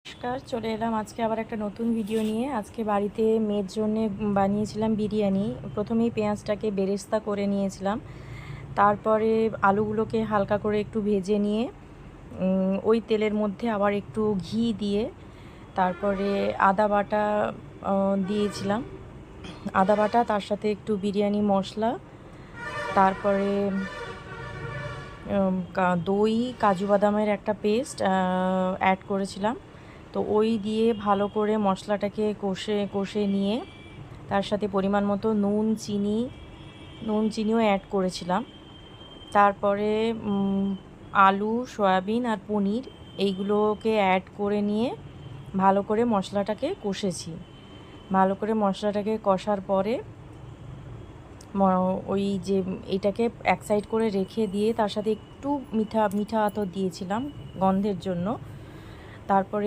নমস্কার, চলে এলাম আজকে আবার একটা নতুন ভিডিও নিয়ে। আজকে বাড়িতে মেয়ের জন্যে বানিয়েছিলাম বিরিয়ানি। প্রথমেই পেঁয়াজটাকে বেরেস্তা করে নিয়েছিলাম, তারপরে আলুগুলোকে হালকা করে একটু ভেজে নিয়ে ওই তেলের মধ্যে আবার একটু ঘি দিয়ে তারপরে আদা বাটা দিয়েছিলাম। আদা বাটা, তার সাথে একটু বিরিয়ানি মশলা, তারপরে দই, কাজু বাদামের একটা পেস্ট অ্যাড করেছিলাম। তো ওই দিয়ে ভালো করে মশলাটাকে কষে নিয়ে তার সাথে পরিমাণ মতো নুন চিনিও অ্যাড করেছিলাম। তারপরে আলু, সয়াবিন আর পনির এইগুলোকে অ্যাড করে নিয়ে ভালো করে মশলাটাকে কষেছি। ভালো করে মশলাটাকে কষার পরে ওই যে এটাকে এক সাইড করে রেখে দিয়ে তার সাথে একটু মিঠা আতর দিয়েছিলাম গন্ধের জন্য। তারপরে